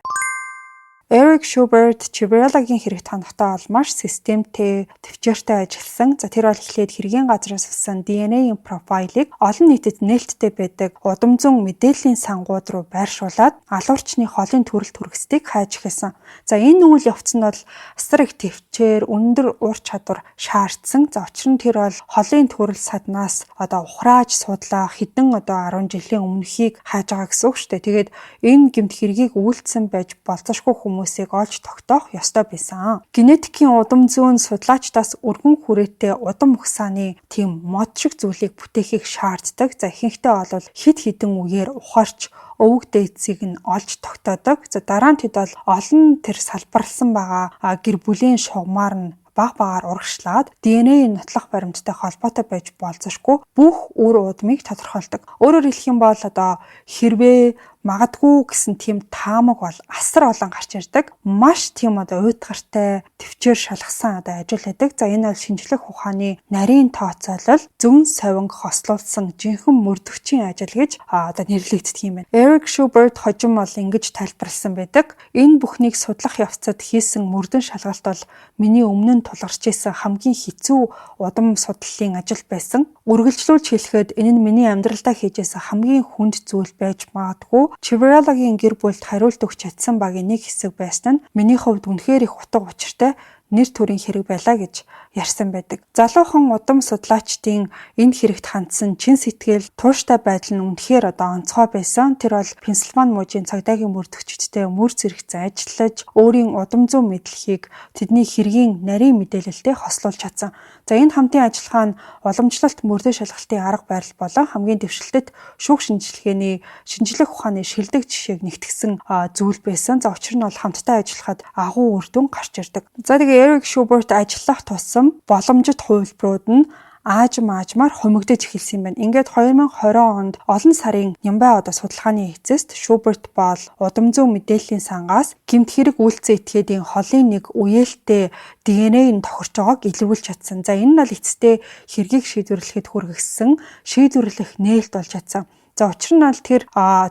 Eric Schubert Chevrolet-гийн хэрэг тонохдоо бол маш системтэй, төвчээртэй ажилласан. За тэр бол эхлээд хэргийн газраас авсан DNA-ийн профайлыг олон нийтэд нээлттэй байдаг удамзун мэдээллийн сангууд руу байршуулад алуурчны холын төрөл төрөсдгийг хайж эхэлсэн. За энэ үйл явц нь бол асар их төвчээр, өндөр ур чадвар шаардсан. За учир нь тэр бол холын төрөл саднаас ухрааж судлах хэдэн 10 жилийн өмнөхийг хайж байгаа гэсэн үг шүү дээ. Тэгээд энэ гэмт хэргийг үйлдсэн байж болцошгүй хүмүүсийг олж тогтоох ёстой байсан. Генетикийн удам зүүн судлаачдаас өргөн хүрээтэй удам ухсааны тийм мод шиг зүйлийг бүтээхийг шаарддаг. За ихэнхдээ бол хид хідэн үеэр ухаарч өвөг дээдсийг нь олж тогтоодог. За дараа нь тэд бол олон тэр салбарлсан байгаа гэр бүлийн шугамар нь баг-багаар урагшлаад DNA-ийн нотлох баримттай холбоотой байж болзошгүй бүх үр удмыг тодорхойлдог. Өөрөөр хэлэх юм бол хэрвээ магадгүй гэсэн тийм таамаг бол асар олон гарч ирдэг. Маш тийм уйтгартай, төвчээр шалгасан ажил байдаг. За энэ бол шинжлэх ухааны нарийн тооцоолол зөвн совинг хослуулсан жинхэнэ мөрдөгчийн ажил гэж нэрлэгддэг юм байна. Eric Schubert хожим бол ингэж тайлбарласан байдаг. Энэ бүхнийг судлах явцад хийсэн мөрдөн шалгалт бол миний өмнө нь тулгарч исэн хамгийн хэцүү удам судлалын ажил байсан. Үргэлжлүүлж хэлэхэд энэ нь миний амьдралдаа хийжсэн хамгийн хүнд зүйл байж магадгүй. Chevrolet-гийн гэр бүлд хариулт өгч чадсан багийн нэг хэсэг байсан нь миний хувьд үнэхээр их утга учиртай нэр төрийн хэрэг байлаа гэж ярьсан байдаг. Залуухан удам судлаачдын энэ хэрэгт хандсан чин сэтгэл, тууштай байдал нь үнэхээр онцгой байсан. Тэр бол Пенсильвани мужийн цагдаагийн мөрдөгчдтэй мөр зэрэгцэн ажиллаж, өөрийн удам зүүн мэдлэгийг тэдний хэргийн нарийн мэдээлэлтэй хослуулж чадсан. За энэ хамтын ажиллагаа нь уламжлалт мөрдөө шалгалтын арга барил болон хамгийн дэвшилтэд шүүх шинжилгээний шинжлэх ухааны шилдэг жишээг нэгтгэсэн зүйл байсан. За учир нь бол хамтдаа ажиллахад агуу үр дүн гарч ирдэг. За тэгээ Eric Schubert ажиллах тусам боломжит хувилбарууд нь аажмаар хумигдэж эхэлсэн юм байна. Ингээд 2020 онд олон сарын Нямбай судалгааны эцэст Schubert бол удам зүүн мэдээллийн сангаас гэмт хэрэг үйлцэн этгээдийн холын нэг үеэлтэй DNA нь тохирч байгааг илрүүлж чадсан. За энэ нь бол эцэстээ хэргийг шийдвэрлэхэд хүргэсэн шийдвэрлэх нээлт болж чадсан. За учир нь бол тэр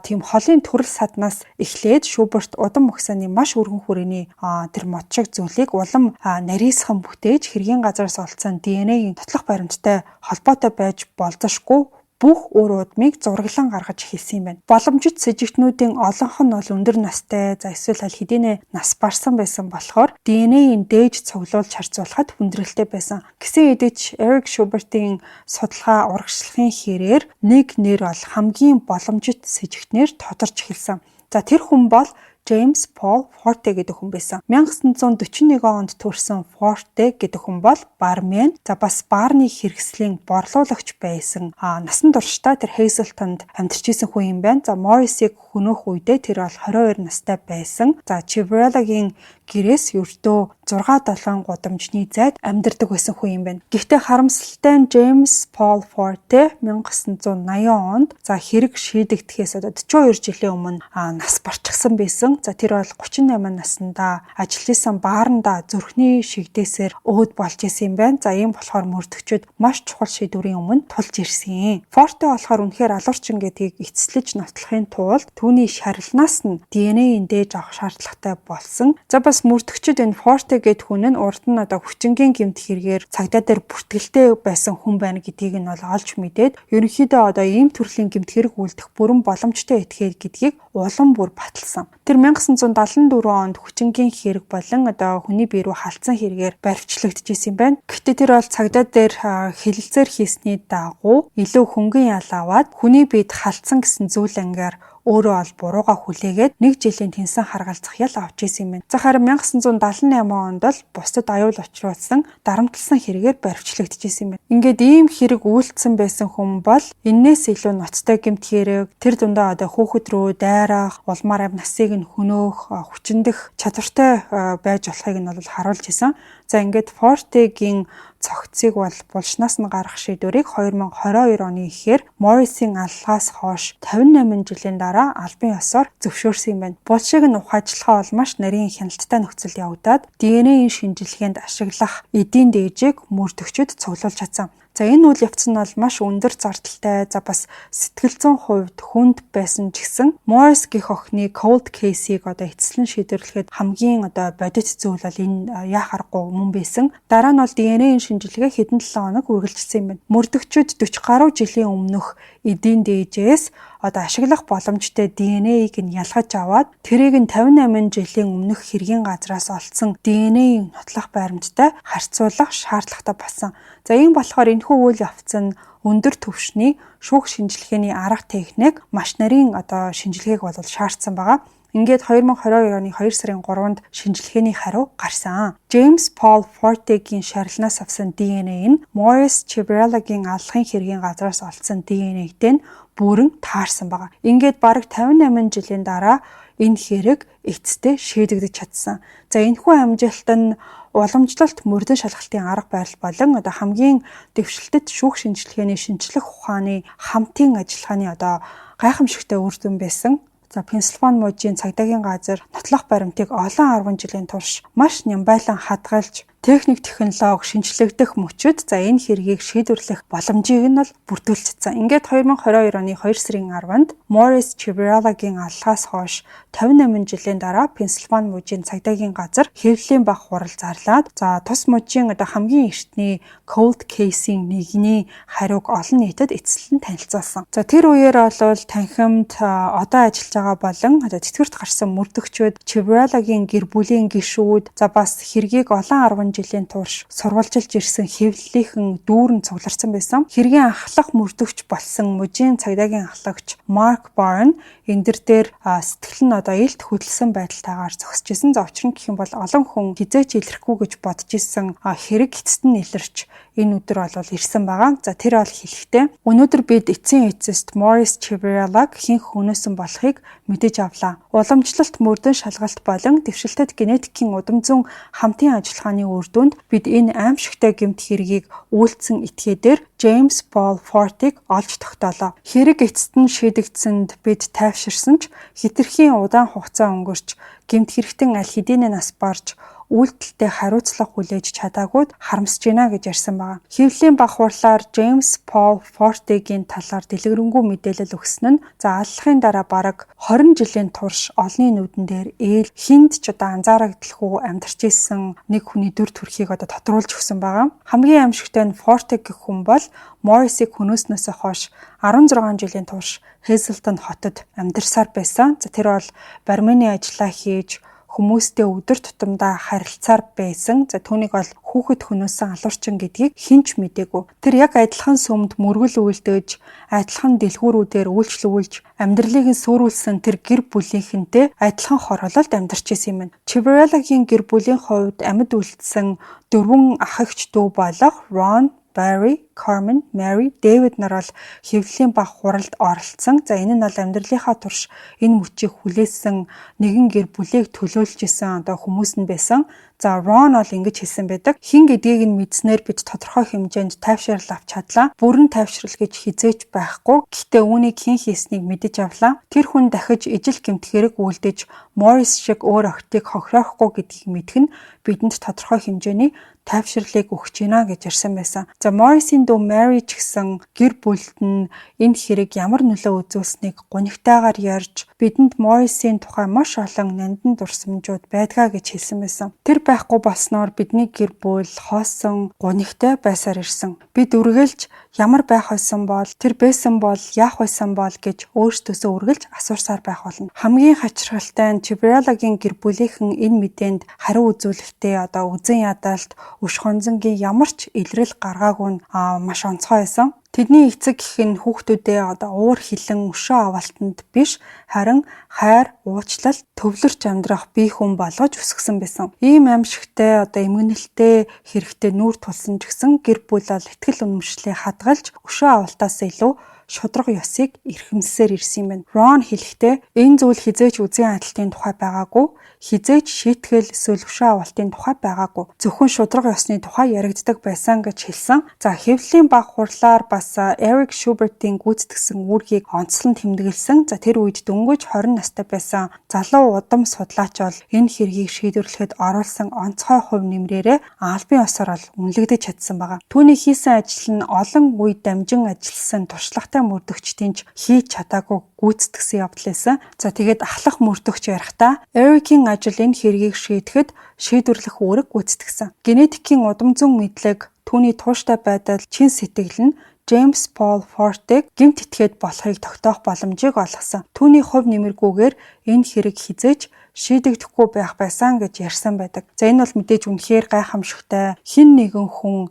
тийм холын төрөл саднаас эхлээд Schubert удам ухсааны маш өргөн хүрээний тэр мод шиг зүйлийг улам нарийсхан бүтээж хэргийн газараас олцсон DNA-ийн нотлох баримттай холбоотой байж болзошгүй бүх үр удмыг зураглан гаргаж эхэлсэн юм байна. Боломжит сэжигтнүүдийн олонх нь бол өндөр настай, за эсвэл аль хэдийнэ нас барсан байсан болохоор DNA-ийн дээж цуглуулж харьцуулахад хүндрэлтэй байсан. Гэсэн хэдий ч Eric Schubert-ийн судалгаа урагшлахын хэрээр нэг нэр бол хамгийн боломжит сэжигтнээр тодорч эхэлсэн. За тэр хүн бол James Paul Forte гэдэг хүн байсан. 1941 онд төрсэн Forte гэдэг хүн бол бармен, за бас баарны хэрэгслийн борлуулагч байсан. Насан туршдаа тэр Hazelton-д амьдарч исэн хүн юм байна. За Morris-ийг хөнөөх үедээ тэр бол 22 настай байсан. За Chevrolet-гийн гэрээс ердөө 6-7 гудамжны зайд амьдардаг байсан хүн юм байна. Гэхдээ харамсалтай нь James Paul Forte 1980 онд за хэрэг шийдэгдэхээс 42 жилийн өмнө нас барчихсан байсан. За тэр бол 38 наснда ажиллаж исэн бааранда зүрхний шигдээсээр өөд болж исэн юм байна. За ийм болохоор мөрдөгчөд маш чухал шийдвэрийн өмнө тулж ирсэн. Forte болохоор үнэхээр алуурчин гэдгийг эцэслэж нотлохын тулд түүний шарилнаас нь DNA-ийн дээж авах шаардлагатай болсон. За бас мөрдөгчөд энэ Forte гэд хүн нь урд нь хүчингийн гэмт хэрэгээр цагдаа дээр бүртгэлтэй байсан хүн байна гэдгийг нь бол олж мэдээд ерөнхийдөө ийм төрлийн гэмт хэрэг үлдэх бүрэн боломжтой этгээд гэдгийг улам бүр баталсан. Тэр 1974 онд хүчингийн хэрэг болон одоо хүний бие рүү халтсан хэрэгээр баривчлагдчихсэн юм байна. Гэхдээ тэр бол цагдаа дээр хэлэлцээр хийсний дагуу илүү хөнгөн ял аваад хүний биед халтсан гэсэн зүйл ангиар өөрөө бол бурууга хүлээгээд 1 жилийн тэнсэн харгалзах ял авч исэн юм байна. За харин 1978 онд бол бусдад аюул учруулсан дарамтлсан хэрэгээр баривчлагдчихсэн юм байна. Ингээд ийм хэрэг үйлдсэн байсан хүн бол энээс илүү ноцтой гэмт хэрэг, тэр дундаа одоо хүүхэд рүү дайрах, улмаар насыг нь хөнөөх, хүчиндэх чадвартай байж болохыг нь бол харуулж исэн. За ингээд Forte-гийн цогцыг бол булшнаас нь гаргах шийдвэрийг 2022 оны эхээр Morris-ийн алхаас хойш 58 жилийн дараа албан ёсоор зөвшөөрсөн юм байна. Булшиг нь ухаажлахаа бол маш нарийн хяналттай нөхцөлд явагдаад ДНХ-ийн шинжилгээнд ашиглах эдийн дээжийг мөрдөгчөд цуглуулж чадсан. За энэ үйл явц нь бол маш өндөр зардалтай, за бас сэтгэл зүйн хувьд хүнд байсан ч гэсэн Morris гэх охины cold case-ийг одоо эцэслэн шийдвэрлэхэд хамгийн одоо бодит зүйл бол энэ яах аргагүй мөн байсан. Дараа нь бол ДНХ-ийн шинжилгээ хэдэн 7 хоног үргэлжилсэн юм байна. Мөрдөгчөд 40 гаруй жилийн өмнөх эдийн дээжээс одоо ашиглах боломжтой ДНХ-ийг нь ялгаж аваад тэрийг нь 58 жилийн өмнөх хэргийн газраас олдсон ДНХ-ийн нотлох баримттай харьцуулах шаардлагатай болсон. За ийм болохоор энэхүү үйл явц нь өндөр түвшний шүүх шинжилгээний арга техник маш нарийн одоо шинжилгээг бол шаардсан байгаа. Ингээд 2022 оны 2 сарын 3-нд шинжилгээний хариу гарсан. James Paul Forte-гийн шарилнаас авсан ДНХ нь Morris Ciavarelli-гийн аллахын хэргийн газраас олдсон ДНХ-тэй бүрэн таарсан байгаа. Ингээд бараг 58 жилийн дараа энэ хэрэг эцэстээ шийдэгдэж чадсан. За энэхүү амжилт нь уламжлалт мөрдөн шалгалтын арга барил болон одоо хамгийн дэвшилтэд шүүх шинжилгээний шинжлэх ухааны хамтын ажиллагааны одоо гайхамшигтай үр дүн байсан. За Пенсильвани мужийн цагдаагийн газар нотлох баримтыг олон 10 жилийн турш маш нямбайлан хадгалж техник технологи шинжлэгдэх мөчид за энэ хэргийг шийдвэрлэх боломжийг нь бол бүрдүүлчихсэн. Ингээд 2022 оны 2 сарын 10-нд Morris Ciavarelli-гийн аллахаас хойш 58 жилийн дараа Пенсильвани мужийн цагдаагийн газар хэвлэлийн баг хурал зарлаад за тус мужийн одоо хамгийн эртний cold case-ийн нэгний хариуг олон нийтэд эцэслэн танилцуулсан. За тэр үеэр бол танхимд одоо ажиллаж байгаа болон одоо тэтгэврт гарсан мөрдөгчүүд Ciavarelli-гийн гэр бүлийн гишүүд за бас хэргийг олон 10 жилийн турш сурвалжилж ирсэн хэвлэлийнхэн дүүрэн цугларсан байсан. Хэргийн ахлах мөрдөгч болсон мужийн цагдаагийн ахлагч Mark Barron энэ дээр сэтгэл нь одоо илт хөдлсөн байдалтайгаар зогсож исэн. За учир нь гэх юм бол олон хүн хизээч илэрхгүй гэж бодож исэн хэрэг эцэст нь илэрч энэ өдөр бол ирсэн байгаа. За тэр бол хэлэхдээ өнөөдөр бид эцсийн эцэст Morris Ciavarelli хэн хүнөөсөн болохыг мэдэж авлаа. Уламжлалт мөрдөн шалгалт болон дэвшилтэд генетикийн удам зүүн хамтын ажиллагааны үр дүнд бид энэ аимшигтай гэмт хэргийг үйлдсэн этгээдээр James Paul Forte-г олж тогтоолоо. Хэрэг эцэст нь шийдэгдсэнд бид тайвширсан ч хэтэрхийн удаан хугацаа өнгөрч гэмт хэрэгтэн аль хэдийнэ нас барж үйлдэлтэй хариуцлага хүлээж чадаагүй харамсаж байна гэж ярьсан байна. Хэвлэлийн баг хурлаар James Paul Forte-гийн талаар дэлгэрэнгүй мэдээлэл өгсөн нь за аллахын дараа бараг 20 жилийн турш олонний нүдэн дээр ээл хинд ч одоо анзаарагдaltaгүй амьдарч исэн нэг хүний дүр төрхийг одоо тодруулж өгсөн байгаа. Хамгийн аимшигтай нь Forte гэх хүн бол Morris-ийг хөнөөснөөс хойш 16 жилийн турш Hazelton хотод амьдарсаар байсан. За тэр бол бармены ажиллаа хийж хүмүүстэй өдөр тутамдаа харилцаар байсан. За түүнийг бол хүүхэд хөнөөсөн алуурчин гэдгийг хинч мэдээгүй. Тэр яг адилхан сүмд мөргөл үйлдэж, адилхан дэлгүүрүүдээр үйлчлүүлж, амьдралыг нь сүрүүлсэн тэр гэр бүлийнхэнтэй адилхан хорхололд амьдарч исэн юм байна. Ciavarelli-гийн гэр бүлийн хувьд амьд үлдсэн 4 ах эгч дүү болох Ron, Barry, Carmen, Mary, David нар бол хэвлэлийн баг хуралд оролцсон. За энэ нь бол амьдралынхаа турш энэ мөчийг хүлээсэн нэгэн гэр бүлийг төлөөлж исэн одоо хүмүүс нь байсан. За Ron бол ингэж хэлсэн байдаг. Хин гэдгийг нь мэдснээр бид тодорхой хэмжээнд тайвшрал авч чадлаа. Бүрэн тайвшрал гэж хизээч байхгүй. Гэхдээ үүнийг хэн хийснийг мэдэж авлаа. Тэр хүн дахиж ижил гэмт хэрэг үйлдэж Morris шиг өөр охтыг хохироохгүй гэдгийг мэдэх нь бидэнд тодорхой хэмжээний тайвшрлыг өгч гинэ гэж ярьсан байсан. За Morris-ийн дүү Mary ч гэсэн гэр бүлд нь энэ хэрэг ямар нөлөө үзүүлснийг гонигтайгаар ярьж бидэнд Morris-ийн тухай маш олон нандин дурсамжууд байдгаа гэж хэлсэн байсан. Тэр байхгүй болсноор бидний гэр бүл хоосон гунигтай байсаар ирсэн. Бид үргэлж ямар байх байсан бол тэр байсан бол яах байсан бол гэж өөрсдөөсөө үргэлж асуурсаар байх болно. Хамгийн хачирхалтай нь Чибралагийн гэр бүлийнхэн энэ мэдээнд хариу үзүүлэлтээ үзэн ядалт өш хонзонгийн ямар ч илрэл гаргаагүй нь маш онцгой байсан. Тэдний эцэг гэх нь хүүхдүүдээ уур хилэн өшөө авалтанд биш харин хайр, уучлал, төвлөрч амьдрах бие хүн болгож өсгсөн байсан. Ийм аимшигтай эмгэнэлтэй хэрэгтэй нүүр тулсан ч гэсэн гэр бүл бол итгэл үнэмшлээ хадгалж өшөө авалтаас илүү шудраг ёсыг эрхэмсээр ирсэн юм байна. Рон хэлэхдээ энэ зүйл хизээч үзэн адилтын тухай байгаагүй, хизээч шийтгэл эсвэл өшөө авалтын тухай байгаагүй. Зөвхөн шудраг ёсны тухай яригддаг байсан гэж хэлсэн. За хэвлэлийн баг хурлаар бас Эрик Шубертийн гүйцэтгсэн үүргийг онцлон тэмдэглэсэн. За тэр үед дөнгөж 20 настай байсан залуу удам судлаач бол энэ хэргийг шийдвэрлэхэд оруулсан онцгой хувь нэмрээрээ албан ёсоор үнэлэгдэж чадсан байгаа. Түүний хийсэн ажил нь олон үед дамжин ажилласан туршлагатай мөрдөгчдийн ч хийж чадаагүй гүйцэтгсэн явдал байсан. За тэгээд ахлах мөрдөгч ярихдаа Эрикийн ажил энэ хэргийг шийдэхэд шийдвэрлэх үүрэг гүйцэтгсэн. Генетикийн удам зүүн мэдлэг, түүний тууштай байдал, чин сэтгэл нь Джеймс Пол Фортыг гэмт итгээд болохыг тогтоох боломжийг олгосон. Түүний хувь нэмэргүйгээр энэ хэрэг хизээж шийдэгдэхгүй байх байсан гэж ярьсан байдаг. За энэ бол мэдээж үнэхээр гайхамшигтай. Хин нэгэн хүн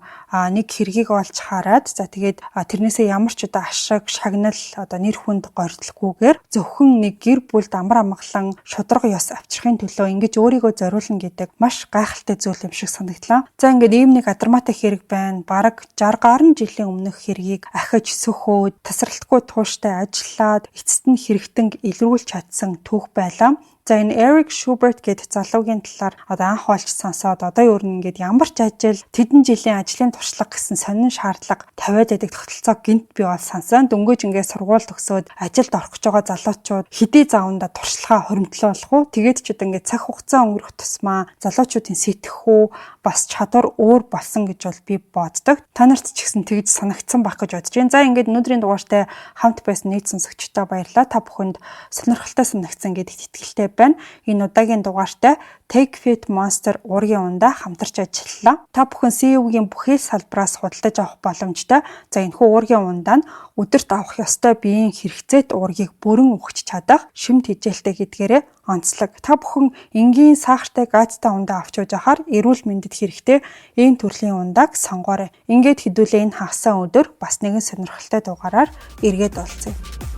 нэг хэргийг олж хараад за тэгээд тэрнээсээ ямар ч ашиг, шагнал нэр хүнд горьдлохгүйгээр зөвхөн нэг гэр бүлд амар амгалан шудраг ёс авчрахын төлөө ингэж өөрийгөө зориулна гэдэг маш гайхалтай зүйл юм шиг санагдлаа. За ингээд ийм нэг адармаатай хэрэг байна. Бараг 60 гаруй жилийн өмнөх хэргийг ахиж сөхөөд тасралтгүй тууштай ажиллаад эцэст нь хэрэгтэн илрүүлж чадсан түүх байлаа. За энэ Эрик Шуберт гэдэг залуугийн талаар анх олж сонсоод юу ер нь ингээд ямар ч ажил тэдэн жилийн ажлын туршлага гэсэн сонин шаардлага тавиад байдаг тогтолцоог гинт би бол сансан. Дөнгөж ингээд сургууль төгсөөд ажилд орох гэж байгаа залуучууд хэдий зааванда туршлагаа хоримтлуулах уу? Тэгээд ч ингээд цаг хугацаа өнгөрөх тусмаа залуучуудын сэтгэхүй бас чадвар өөр болсон гэж бол би боддог. Та нарт ч гэсэн тэгж санагдсан байх гэж бодож байна. За ингээд өнөөдрийн дугаартай хамт байсан нийт сонсогчдоо баярлалаа. Та бүхэнд сонирхолтой санагдсан гэдэгт итгэлтэй байна. Энэ удаагийн дугаартай Take Fit Monster уургийн ундаа хамтарч ажиллалаа. Та бүхэн CEO-гийн бүхэл салбараас худалдаж авах боломжтой. За энэхүү уургийн ундаа нь өдөрт авах ёстой биеийн хэрэгцээт уургийг бүрэн өгч чадах шимт хижээлтэй гэдгээрээ онцлог. Та бүхэн энгийн сахартай газтай ундаа авч явж ахаар эрүүл мэндэд хэрэгтэй энэ төрлийн ундааг сонгоорой. Ингээд хэдүүлээ энэ хагасаа өдөр бас нэгэн сонирхолтой дугаараар эргээд уулзъя.